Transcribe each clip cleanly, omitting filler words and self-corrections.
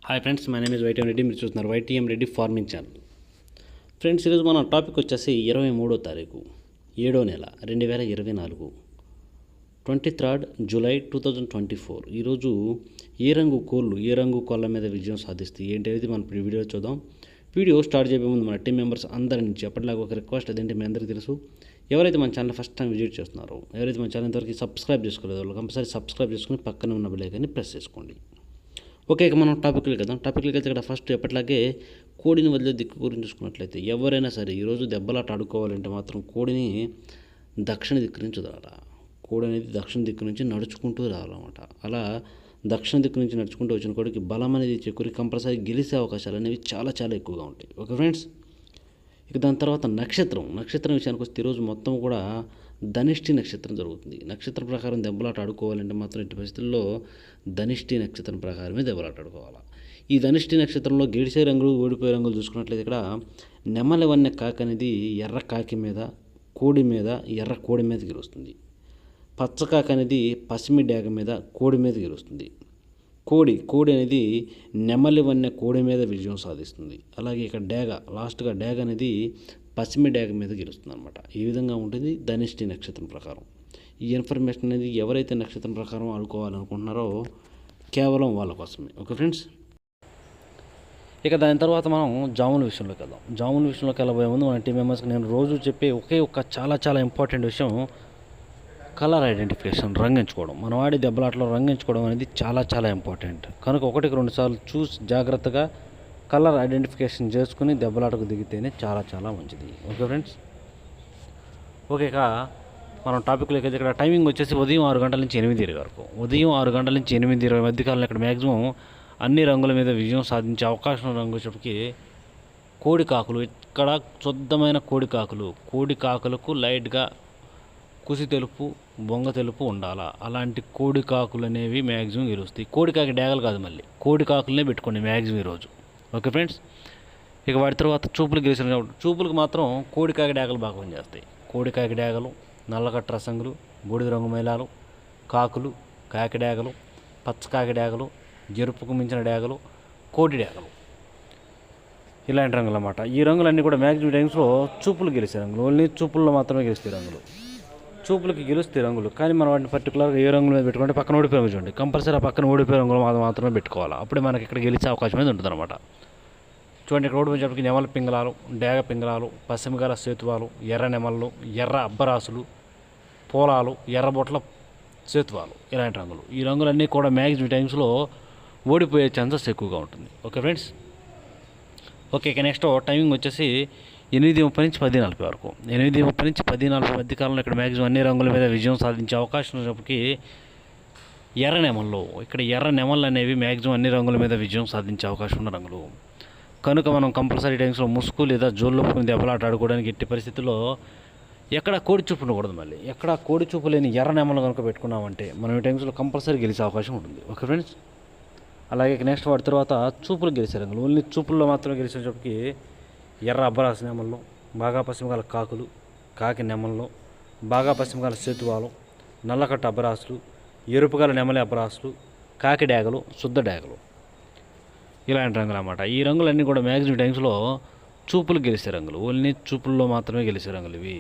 Hi friends, my name is YTM Reddy. మీరు చూస్తున్నారు YTM Reddy farming channel. Friends, ఈరోజు మన టాపిక్ వచ్చేసి 23వ తారీఖు 7వ నెల 2024, 23rd July 2024. ఈరోజు ఏ రంగు కోళ్ళ మీద విజయం సాధిస్తాయి ఏంటి మనం వీడియో చూద్దాం. వీడియో స్టార్ట్ చేయబోయే ముందు మన టీం మెంబర్స్ అందరి నుంచి ఎప్పటిలాగా ఒక రిక్వెస్ట్. అదేంటి మీ అందరికీ తెలుసు, ఎవరైతే మన ఛానల్ ఫస్ట్ టైం విజిట్ చేస్తున్నారో, ఎవరైతే మన ఛానల్ ఇంతవరకు సబ్స్క్రైబ్ చేసుకోలేదో వాళ్ళు కంపల్సరీ సబ్స్క్రైబ్ చేసుకుని పక్కన ఉన్న బెల్ ఐకాన్ని ప్రెస్ చేసుకోండి. ఓకే, ఇక మనం టాపిక్లోకి వెళ్తే ఇక్కడ ఫస్ట్ ఎప్పటిలాగే కోడిని వదిలే దిక్కు గురించి చూసుకున్నట్లయితే, ఎవరైనా సరే ఈరోజు దెబ్బలాట ఆడుకోవాలంటే మాత్రం కోడిని దక్షిణ దిక్కు నుంచి వదలాలి. కోడి అనేది దక్షిణ దిక్కు నుంచి నడుచుకుంటూ రావాలన్నమాట. అలా దక్షిణ దిక్కు నుంచి నడుచుకుంటూ వచ్చిన కోడికి బలం అనేది చేకూరి కంపల్సరీ గెలిచే అవకాశాలు అనేవి చాలా చాలా ఎక్కువగా ఉంటాయి. ఓకే ఫ్రెండ్స్, ఇక దాని తర్వాత నక్షత్రం విషయానికి వస్తే ఈరోజు మొత్తం కూడా ధనిష్ఠి నక్షత్రం జరుగుతుంది. నక్షత్రం ప్రకారం దెబ్బలాట ఆడుకోవాలంటే మాత్రం ఎట్టి పరిస్థితుల్లో ధనిష్ఠి నక్షత్రం ప్రకారమే దెబ్బలాట ఆడుకోవాలి. ఈ ధనిష్ఠి నక్షత్రంలో గెలిచే రంగులు, ఓడిపోయే రంగులు చూసుకున్నట్లయితే ఇక్కడ నెమలివన్నె కాకి అనేది ఎర్ర కాకి మీద, కోడి మీద, ఎర్ర కోడి మీద గెలుస్తుంది. పచ్చకాకి అనేది పసిమి డేగ మీద, కోడి మీద గెలుస్తుంది. కోడి అనేది నెమలివన్నె కోడి మీద విజయం సాధిస్తుంది. అలాగే ఇక్కడ లాస్ట్గా డేగ అనేది పసిమి డేగ మీద గెలుస్తుంది అనమాట. ఈ విధంగా ఉంటుంది ధనిష్ఠి నక్షత్రం ప్రకారం. ఈ ఇన్ఫర్మేషన్ అనేది ఎవరైతే నక్షత్రం ప్రకారం ఆడుకోవాలనుకుంటున్నారో కేవలం వాళ్ళ కోసమే. ఓకే ఫ్రెండ్స్, ఇక దాని తర్వాత మనం జాముల విషయంలోకి వెళ్ళబోయే ముందు మన టీం మెంబర్స్కి నేను రోజు చెప్పే ఒకే ఒక చాలా చాలా ఇంపార్టెంట్ విషయం కలర్ ఐడెంటిఫికేషన్, రంగు ఎంచుకోవడం. మన వాడి దెబ్బలాటలో రంగు ఎంచుకోవడం అనేది చాలా చాలా ఇంపార్టెంట్. కనుక 1-2 సార్లు చూసి జాగ్రత్తగా కలర్ ఐడెంటిఫికేషన్ చేసుకుని దెబ్బలాటకు దిగితేనే చాలా చాలా మంచిది. ఓకే ఫ్రెండ్స్, ఓకే, ఇక మనం టాపిక్లోకి అయితే ఇక్కడ టైమింగ్ వచ్చేసి ఉదయం 6 గంటల నుంచి 8:20 వరకు. ఉదయం 6 గంటల నుంచి 8:20 మధ్యకాలంలో ఇక్కడ మ్యాక్సిమం అన్ని రంగుల మీద విజయం సాధించే అవకాశం రంగు వచ్చేప్పటికి కోడి కాకులు. ఇక్కడ శుద్ధమైన కోడి కాకులకు లైట్గా కుసి తెలుపు, బొంగ తెలుపు ఉండాలా. అలాంటి కోడి కాకులు అనేవి మ్యాక్సిమం గెలుస్తాయి. కోడికాకి డేగలు కాదు, మళ్ళీ కోడి కాకులనే పెట్టుకోండి మ్యాక్సిమం ఈరోజు. ఓకే ఫ్రెండ్స్, ఇక వాటి తర్వాత చూపులు గెలిచిన చూపులకు మాత్రం కోడికాకి డేగలు బాగా పనిచేస్తాయి. కోడికాకి డేగలు, నల్లకట్ట రసంగులు, బూడిద రంగు మైలాలు, కాకులు, కాకి డేగలు, పచ్చకాకి డేగలు, ఎరుపుకు మించిన డేగలు, కోడి డేగలు, ఇలాంటి రంగులు అన్నమాట. ఈ రంగులన్నీ కూడా మ్యాక్సిమం టైమ్స్లో చూపులు గెలిచే రంగులు. ఓన్లీ చూపుల్లో మాత్రమే గెలుస్తాయి రంగులు. చూపులకి గెలుస్తాయి రంగులు, కానీ మనం వాటిని పర్టికులర్గా ఏ రంగుల మీద పెట్టుకుంటే పక్కన ఓడిపోయే రంగు చూడండి. కంపల్సరీ ఆ పక్కన ఓడిపోయే రంగులు మాత్రమే పెట్టుకోవాలి. అప్పుడే మనకి ఇక్కడ గెలిచే అవకాశం అనేది ఉంటుంది అనమాట. చూడండి, ఇక్కడ ఓడిపోయేటప్పటికి నెమల పింగళాలు, డేగ పింగళాలు, పశ్చిమగాల సేతువాలు, ఎర్ర నెమళ్ళు, ఎర్ర అబ్బరాసులు, పోలాలు, ఎర్రబొట్ల సేతువాలు, ఇలాంటి రంగులు. ఈ రంగులన్నీ కూడా మ్యాక్సిమం టైమ్స్లో ఓడిపోయే ఛాన్సెస్ ఎక్కువగా ఉంటుంది. ఓకే ఫ్రెండ్స్, ఓకే, ఇక నెక్స్ట్ టైమింగ్ వచ్చేసి 8:30 నుంచి 10:40 వరకు. 8:30 నుంచి 10:40 మధ్య కాలంలో ఇక్కడ మ్యాక్సిమం అన్ని రంగుల మీద విజయం సాధించే అవకాశం ఉన్నప్పటికీ ఎర్ర నెమళ్ళు అనేవి మ్యాక్సిమం అన్ని రంగుల మీద విజయం సాధించే అవకాశం ఉన్న రంగులు. కనుక మనం కంపల్సరీ టైమ్స్లో ముసుగు లేదా జోళ్ళొప్పుకుని దెబ్బలాట ఆడుకోవడానికి ఎట్టి పరిస్థితుల్లో ఎక్కడ కోడి చూపు ఉండకూడదు. మళ్ళీ ఎక్కడ కోడి చూపు లేని ఎర్ర నెమళ్ళు కనుక పెట్టుకున్నామంటే మనం ఈ టైమ్స్లో కంపల్సరీ గెలిచే అవకాశం ఉంటుంది. ఓకే ఫ్రెండ్స్, అలాగే నెక్స్ట్ వాటి తర్వాత చూపులు గెలిచే రంగులు. ఓన్లీ చూపుల్లో మాత్రమే గెలిచేటప్పటికి ఎర్ర అబ్బరాసు నెమళ్ళు, బాగా పశ్చిమగాల కాకులు, కాకి నెమళ్ళు, బాగా పశ్చిమగాల సేతువాలు, నల్లకట్ట అబ్బరాసులు, ఎరుపుగాల నెమలి అబ్బరాసులు, కాకి డేగలు, శుద్ధ డేగలు, ఇలాంటి రంగులు అన్నమాట. ఈ రంగులన్నీ కూడా మ్యాక్సిమం టైమ్స్లో చూపులు గెలిచే రంగులు. ఓన్లీ చూపుల్లో మాత్రమే గెలిచే రంగులు ఇవి.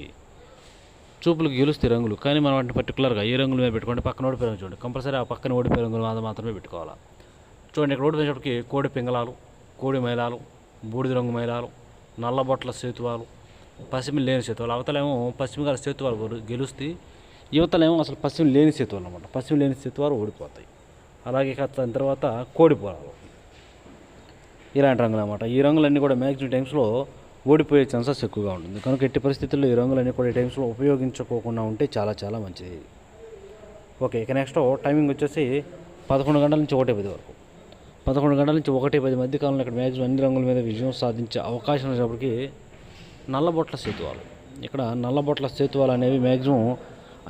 చూపులకు గెలుస్తాయి రంగులు, కానీ మనం వాటిని పర్టికులర్గా ఏ రంగుల మీద పెట్టుకోండి పక్కన ఓడిపోయే రంగు చూడండి. కంపల్సరీ ఆ పక్కన ఓడిపోయే రంగులు మాత్రమే పెట్టుకోవాలి. చూడండి, ఇక్కడ ఓడిపోయేటప్పటికి కోడి పింగళాలు, కోడి మైలాలు, బూడిద రంగు మైలాలు, నల్లబొట్ల సేతువాలు, పసిమి లేని సేతువాలు. అవతలేమో పశ్చిమగాల సేతువాలు గెలుస్తాయి, యువతలేమో అసలు పశ్చిమ లేని సేతువాలు అన్నమాట. పశ్చిమ లేని సేతువాలు ఓడిపోతాయి. అలాగే దాని తర్వాత కోడి పొలాలు, ఇలాంటి రంగులు అన్నమాట. ఈ రంగులన్నీ కూడా మ్యాక్సిమం టైమ్స్లో ఓడిపోయే ఛాన్సెస్ ఎక్కువగా ఉంటుంది. కనుక ఎట్టి పరిస్థితుల్లో ఈ రంగులన్నీ కూడా ఈ టైమ్స్లో ఉపయోగించుకోకుండా ఉంటే చాలా చాలా మంచిది. ఓకే, ఇక నెక్స్ట్ టైమింగ్ వచ్చేసి 11 గంటల నుంచి 1:10 వరకు. 11 గంటల నుంచి 1:10 మధ్య కాలంలో ఇక్కడ మ్యాక్సిమం అన్ని రంగుల మీద విజయం సాధించే అవకాశం ఉన్నప్పటికీ నల్లబొట్ల సేతువాలు. ఇక్కడ నల్లబొట్ల సేతువాలు అనేవి మ్యాక్సిమం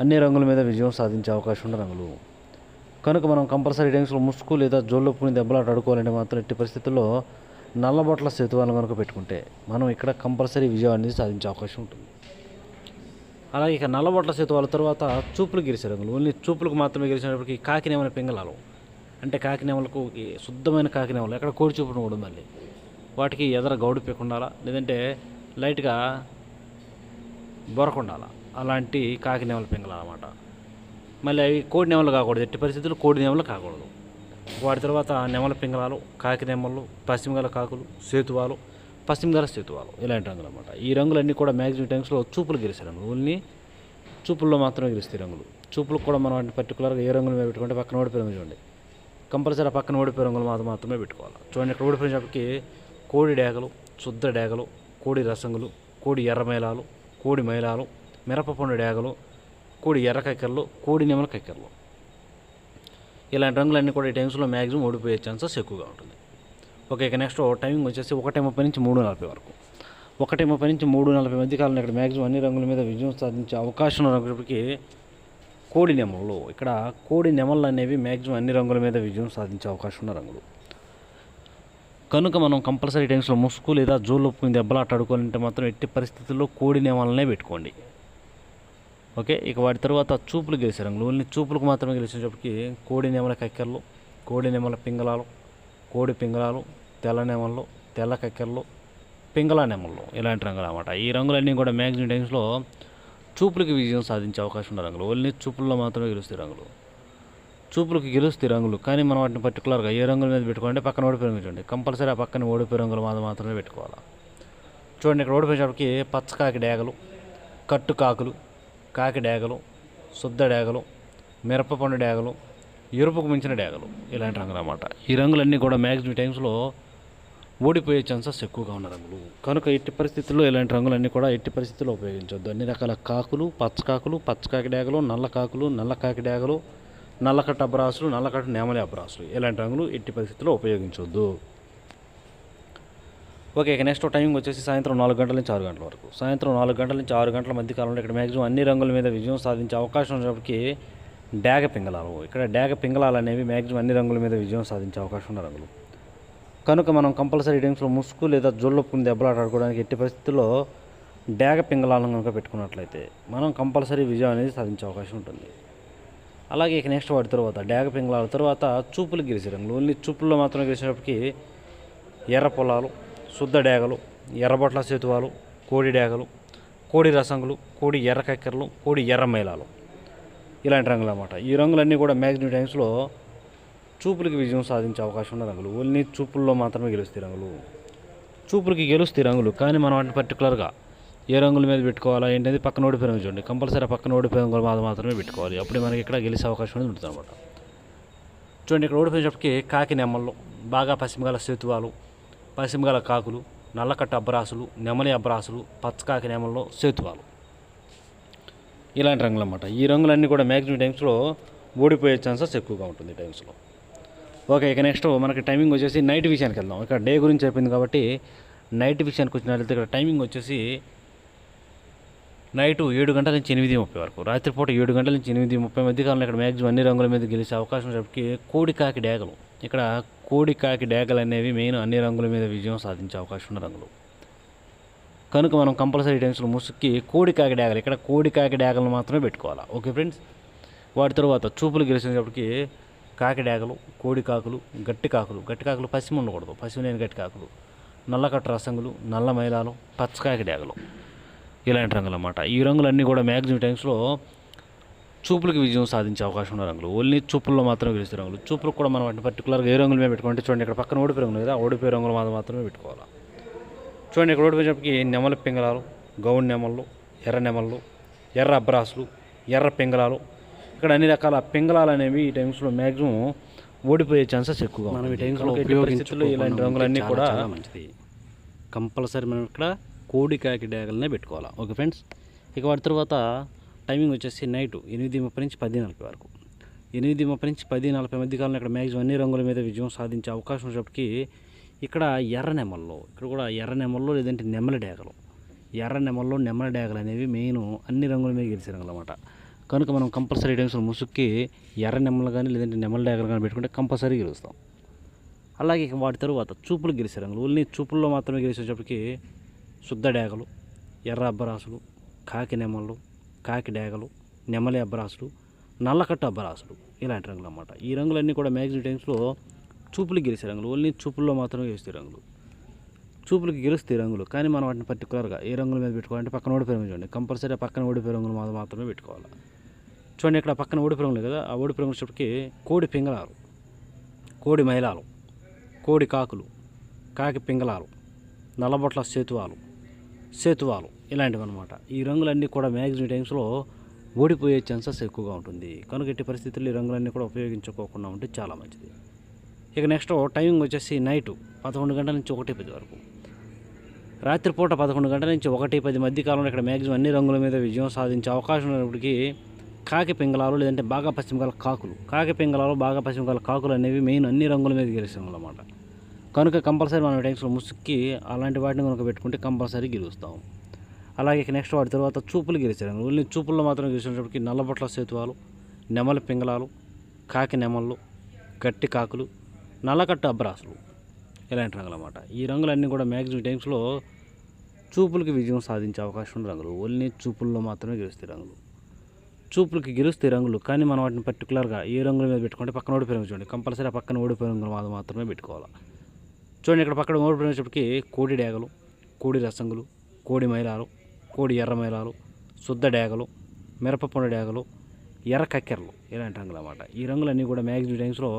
అన్ని రంగుల మీద విజయం సాధించే అవకాశం ఉన్న రంగులు. కనుక మనం కంపల్సరీ టైమ్స్లో ముసుగు లేదా జోళ్ళొప్పుకుని దెబ్బలాట ఆడుకోవాలంటే మాత్రం ఎట్టి పరిస్థితుల్లో నల్లబొట్ల సేతువాలను కనుక పెట్టుకుంటే మనం ఇక్కడ కంపల్సరీ విజయం అనేది సాధించే అవకాశం ఉంటుంది. అలాగే ఇక నల్లబొట్ల సేతువాల తర్వాత చూపులు గెలిచే రంగులు. ఓన్లీ చూపులకు మాత్రమే గెలిచినప్పటికీ కాకినేమనే పింగళాలు, అంటే కాకినేమలకు శుద్ధమైన కాకినేమలు, ఎక్కడ కోడి చూపును కూడా మళ్ళీ వాటికి ఎదర గౌడు పీకుండాలా, లేదంటే లైట్గా బొరకుండాలా, అలాంటి కాకినేమల పింగళ అనమాట. మళ్ళీ అవి కోడి నెమలు కాకూడదు, ఎట్టి పరిస్థితుల్లో కోడి నెమలు కాకూడదు. వాటి తర్వాత నెమల పింగళాలు, కాకి నెమలు, పశ్చిమగల కాకులు, సేతువాలు, పశ్చిమగల సేతువాలు, ఇలాంటి రంగులు అనమాట. ఈ రంగులన్నీ కూడా మ్యాక్సిమం టైమ్స్లో చూపులు గెలిచే రంగులు, ఓన్లీ చూపుల్లో మాత్రమే గెలుస్తాయి రంగులు. చూపులకు కూడా మనం వాటిని పర్టికులర్గా ఏ రంగులు మీద పెట్టుకుంటే పక్కన ఓడిపోయి రంగు చూడండి, కంపల్సరీ పక్కన ఓడిపోయే రంగులు మాత్రమే పెట్టుకోవాలి. చూడండి, ఇక్కడ ఓడిపోయినప్పటికీ కోడి డేగలు, శుద్ధ డేగలు, కోడి రసంగులు, కోడి ఎర్ర మైలాలు, కోడి మైలాలు, మిరపపండు డేగలు, కోడి ఎర్ర కక్కెరలు, కోడి నెమల కక్కెరలు, ఇలాంటి రంగులన్నీ కూడా ఈ టైమ్స్లో మ్యాక్సిమం ఓడిపోయే ఛాన్సెస్ ఎక్కువగా ఉంటుంది. ఓకే, ఇక నెక్స్ట్ టైమింగ్ వచ్చేసి 1:30 నుంచి 3:40 వరకు. 1:30 నుంచి 3:40 మధ్య కాలంలో ఇక్కడ మ్యాక్సిమం అన్ని రంగుల మీద విజయం సాధించే అవకాశం ఉన్నప్పటికీ కోడి నెమలు, ఇక్కడ కోడి నెమళ్ళు అనేవి మ్యాక్సిమం అన్ని రంగుల మీద విజయం సాధించే అవకాశం ఉన్న రంగులు కనుక మనం కంపల్సరీ టైమ్స్లో ముసుగు లేదా జోలు దెబ్బలాట ఆడుకోవాలంటే మాత్రం ఎట్టి పరిస్థితుల్లో కోడి నెమలనే పెట్టుకోండి. ఓకే, ఇక వాటి తర్వాత చూపులు గెలిచే రంగులు, ఓన్లీ చూపులకు మాత్రమే గెలిచేటప్పటికి కోడి నెమల కక్కెరలు, కోడి నెమల పింగళాలు, కోడి పింగళాలు, తెల్ల నెమళ్ళు, తెల్ల కక్కెరలు, పింగళ నెమళ్ళు, ఇలాంటి రంగులు అన్నమాట. ఈ రంగులన్నీ కూడా మ్యాక్సిమం టైమ్స్లో చూపులకి విజయం సాధించే అవకాశం ఉన్న రంగులు, ఓన్లీ చూపుల్లో మాత్రమే గెలుస్తాయి రంగులు. చూపులకి గెలుస్తాయి రంగులు, కానీ మనం వాటిని పర్టికులర్గా ఏ రంగుల మీద పెట్టుకోవాలంటే పక్కన ఓడిపోయి రంగులు చూడండి, కంపల్సరీ ఆ పక్కన ఓడిపోయే రంగులు మాత్రమే పెట్టుకోవాలి. చూడండి, ఇక్కడ ఓడిపోయేటప్పటికి పచ్చకాకి డేగలు, కట్టు కాకులు, కాకి డేగలు, శుద్ధ డేగలు, మిరపపండు డేగలు, ఎరుపుకు మించిన డేగలు, ఇలాంటి రంగులు అన్నమాట. ఈ రంగులన్నీ కూడా మ్యాక్సిమం టైమ్స్లో ఓడిపోయే ఛాన్సెస్ ఎక్కువగా ఉన్న రంగులు కనుక ఎట్టి పరిస్థితుల్లో ఇలాంటి రంగులన్నీ కూడా ఎట్టి పరిస్థితుల్లో ఉపయోగించవద్దు. అన్ని రకాల కాకులు, పచ్చకాకి డేగలు, నల్ల కాకులు, నల్ల కాకి డేగలు, నల్లకట్ట అబ్రాసులు, నల్లకట్ట నెమలి అబ్రాసులు, ఇలాంటి రంగులు ఎట్టి పరిస్థితుల్లో ఉపయోగించవద్దు. ఓకే, ఇక నెక్స్ట్ టైమింగ్ వచ్చేసి సాయంత్రం 4 గంటల నుంచి 6 గంటల వరకు. సాయంత్రం 4 గంటల నుంచి 6 గంటల మధ్య కాలంలో ఇక్కడ మ్యాక్సిమం అన్ని రంగుల మీద విజయం సాధించే అవకాశం ఉన్నప్పటికీ డేగ పింగళాలు, ఇక్కడ డేగ పింగళాలు అనేవి మ్యాక్సిమం అన్ని రంగుల మీద విజయం సాధించే అవకాశం ఉన్న రంగులు కనుక మనం కంపల్సరీ టైమ్స్లో ముసుగు లేదా జొల్లొప్పుని దెబ్బలాట ఆడుకోవడానికి ఎట్టి పరిస్థితుల్లో డేగ పింగళాలను కనుక పెట్టుకున్నట్లయితే మనం కంపల్సరీ విజయం అనేది సాధించే అవకాశం ఉంటుంది. అలాగే ఇక నెక్స్ట్ వాటి తర్వాత డేగ పింగళాల తర్వాత చూపులు గెలిచే రంగులు, ఓన్లీ చూపుల్లో మాత్రమే గెలిచేటప్పటికి ఎర్ర పొలాలు, శుద్ధ డేగలు, ఎర్రబొట్ల సేతువాలు, కోడి డేగలు, కోడి రసంగులు, కోడి ఎర్ర కక్కెరలు, కోడి ఎర్ర మైలాలు, ఇలాంటి రంగులు అన్నమాట. ఈ రంగులన్నీ కూడా మ్యాక్సిమం టైమ్స్లో చూపులకి విజయం సాధించే అవకాశం ఉన్న రంగులు, ఓన్లీ చూపుల్లో మాత్రమే గెలుస్తాయి రంగులు. చూపులకి గెలుస్తాయి రంగులు, కానీ మనం వాటిని పర్టికులర్గా ఏ రంగుల మీద పెట్టుకోవాలా ఏంటనేది పక్కన ఓడిపోయిన రంగు చూడండి, కంపల్సరీ పక్కన ఓడిపోయిన రంగులు మాత్రమే పెట్టుకోవాలి, అప్పుడే మనకి ఇక్కడ గెలిచే అవకాశం అనేది ఉంటుంది అనమాట. చూడండి, ఇక్కడ ఓడిపోయేటప్పటికి కాకి నెమళ్ళు, బాగా పశ్చిమగల సేతువాలు, పశ్చిమగల కాకులు, నల్లకట్ట అబ్రాసులు, నెమలి అబ్రాసులు, పచ్చకాకి నెమల్లో సేతువాలు, ఇలాంటి రంగులు అన్నమాట. ఈ రంగులన్నీ కూడా మ్యాక్సిమం టైమ్స్లో ఓడిపోయే ఛాన్సెస్ ఎక్కువగా ఉంటుంది టైమ్స్లో. ఓకే, ఇక నెక్స్ట్ మనకి టైమింగ్ వచ్చేసి నైట్ విషయానికి వెళ్దాం. ఇక్కడ డే గురించి అయిపోయింది కాబట్టి నైట్ విషయానికి వచ్చినట్లయితే ఇక్కడ టైమింగ్ వచ్చేసి నైటు 7 గంటల నుంచి 8:30 వరకు, రాత్రిపూట 7 గంటల నుంచి 8:30 మధ్య కాలంలో ఇక్కడ మ్యాక్సిమం అన్ని రంగుల మీద గెలిచే అవకాశం ఉన్నప్పటికీ కోడి కాకి డేగలు, ఇక్కడ కోడి కాకి డేగలు అనేవి మెయిన్ అన్ని రంగుల మీద విజయం సాధించే అవకాశం ఉన్న రంగులు కనుక మనం కంపల్సరీ టైమ్స్లో ముసుక్కి కోడి కాకి డేగలు, ఇక్కడ కోడి కాకి డేగలను మాత్రమే పెట్టుకోవాలి. ఓకే ఫ్రెండ్స్, వాటి తర్వాత చూపులు గెలిచేటప్పటికి కాకి డేగలు, కోడి కాకులు, గట్టి కాకులు పశ్చిమ ఉండకూడదు, పశ్చిమ లేని గట్టి కాకులు, నల్లకట్ట రసంగులు, నల్ల మైలాలు, పచ్చకాకి డేగలు, ఇలాంటి రంగులు అన్నమాట. ఈ రంగులన్నీ కూడా మ్యాక్సిమం టైమ్స్లో చూపులకి విజయం సాధించే అవకాశం ఉన్న రంగులు, ఓన్లీ చూపుల్లో మాత్రమే గెలిచే రంగులు. చూపులకు కూడా మనం వాటిని పర్టికులర్గా ఏ రంగుల మీద పెట్టుకుంటే చూడండి, ఇక్కడ పక్కన ఓడిపోయే రంగులు కదా, ఓడిపోయే రంగులు మాత్రమే పెట్టుకోవాలి. చూడండి, ఇక్కడ ఓడిపోయేటప్పటికి నెమల పింగళాలు, గౌడ్ నెమళ్ళు, ఎర్ర నెమళ్ళు, ఎర్ర అబ్రాసులు, ఎర్ర పింగళాలు, ఇక్కడ అన్ని రకాల పింగళాలు అనేవి ఈ టైమ్స్లో మ్యాక్సిమం ఓడిపోయే ఛాన్సెస్ ఎక్కువగా. మనం ఈ టైమ్స్లో ఉపయోగించులో ఇలాంటి రంగులన్నీ కూడా మంచిది, కంపల్సరీ మనం ఇక్కడ కోడి కాకి డేగలనే పెట్టుకోవాలి. ఓకే ఫ్రెండ్స్, ఇక వాటి తర్వాత టైమింగ్ వచ్చేసి నైట్ 8:30 నుంచి 10:40 వరకు. 8:30 నుంచి 10:40 మధ్య కాలంలో ఇక్కడ మ్యాక్సిమం అన్ని రంగుల మీద విజయం సాధించే అవకాశం ఉన్నప్పటికీ ఇక్కడ ఎర్ర నెమల్లో, ఇక్కడ కూడా ఎర్ర నెమల్లో లేదంటే నెమలి డేగలు, ఎర్ర నెమల్లో నెమలి డేగలు అనేవి మెయిన్ అన్ని రంగుల మీద గెలిచే రంగులు అన్నమాట. కనుక మనం కంపల్సరీ టైమ్స్లో ముసుక్కి ఎర్ర నెమలు కానీ లేదంటే నెమలి డేగలు కానీ పెట్టుకుంటే కంపల్సరీ గెలుస్తాం. అలాగే వాటి తర్వాత చూపులు గెలిచే రంగులు, ఓన్లీ చూపుల్లో మాత్రమే గెలిచేటప్పటికి శుద్ధ డేగలు, ఎర్ర అబ్బరాసులు, కాకి నెమళ్ళు, కాకి డేగలు, నెమలి అబ్బరాసులు, నల్లకట్టు అబ్బరాసులు ఇలాంటి రంగులు అన్నమాట. ఈ రంగులన్నీ కూడా మ్యాక్సిమం టైమ్స్లో చూపులకు గెలిచే రంగులు, ఓన్లీ చూపుల్లో మాత్రమే గెలిచే రంగులు, చూపులకి గెలుస్తాయి రంగులు. కానీ మనం వాటిని పర్టికులర్గా ఏ రంగుల మీద పెట్టుకోవాలంటే పక్కన ఓడిపోయే రంగులు చూడండి, కంపల్సరీ ఆ పక్కన ఓడిపోయే రంగులు మాత్రమే పెట్టుకోవాలి. చూడండి ఇక్కడ పక్కన ఓడిపోయే రంగులు కదా, ఆ ఓడిపోయే రంగులు వచ్చేప్పటికి కోడి పింగళాలు, కోడి మైలాలు, కోడి కాకులు, కాకి పింగళాలు, నల్లబొట్ల సేతువాలు ఇలాంటివి అనమాట. ఈ రంగులన్నీ కూడా మ్యాక్సిమం టైమ్స్లో ఓడిపోయే ఛాన్సెస్ ఎక్కువగా ఉంటుంది. కనుక ఎట్టి పరిస్థితుల్లో ఈ రంగులన్నీ కూడా ఉపయోగించుకోకుండా ఉంటే చాలా మంచిది. ఇక నెక్స్ట్ టైమింగ్ వచ్చేసి నైటు 11 గంటల నుంచి 1:10 వరకు, రాత్రిపూట 11 గంటల నుంచి 1:10 మధ్య కాలంలో ఇక్కడ మ్యాక్సిమం అన్ని రంగుల మీద విజయం సాధించే అవకాశం ఉన్నప్పటికీ కాకి పింగళాలు లేదంటే బాగా పశ్చిమకాల కాకులు, కాకి పింగళాలు బాగా పశ్చిమకాల కాకులు అనేవి మెయిన్ అన్ని రంగుల మీద గెలిచాం అన్నమాట. కనుక కంపల్సరీ మనం టైమ్స్లో ముసుక్కి అలాంటి వాటిని కనుక పెట్టుకుంటే కంపల్సరీ గెలుస్తాం. అలాగే నెక్స్ట్ వాటి తర్వాత చూపులు గెలిచారు, ఓన్లీ చూపుల్లో మాత్రం గెలిచినప్పటికీ నల్లబొట్ల సేతువాలు, నెమలి పింగళాలు, కాకి నెమళ్ళు, గట్టి కాకులు, నల్లకట్టు అబ్బరాసులు ఇలాంటి రంగులు అన్నమాట. ఈ రంగులన్నీ కూడా మ్యాక్సిమం టైమ్స్లో చూపులకి విజయం సాధించే అవకాశం ఉన్న రంగులు, ఓన్లీ చూపుల్లో మాత్రమే గెలుస్తాయి రంగులు, చూపులకి గెలుస్తాయి రంగులు. కానీ మనం వాటిని పర్టికులర్గా ఏ రంగుల మీద పెట్టుకుంటే పక్కన ఓడిపోయే రంగు చూడండి, కంపల్సరీ ఆ పక్కన ఓడిపోయే రంగులు మాత్రమే పెట్టుకోవాలి. చూడండి ఇక్కడ పక్కన ఓడిపోయినప్పటికీ కోడి డేగలు, కోడి రసంగులు, కోడి మైలాలు, కోడి ఎర్ర మైలాలు, శుద్ధ డేగలు, మిరపపొండు డేగలు, ఎర్ర కక్కెరలు ఇలాంటి రంగులు అన్నమాట. ఈ రంగులన్నీ కూడా మ్యాక్సిమం టైమ్స్లో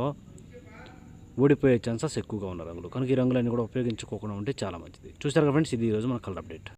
ఓడిపోయే ఛాన్సెస్ ఎక్కువగా ఉన్న రంగులు. కనుక ఈ రంగులన్నీ కూడా ఉపయోగించుకోకుండా ఉంటే చాలా మంచిది. చూసారు కదా ఫ్రెండ్స్, ఇది ఈరోజు మన కలర్ అప్డేట్.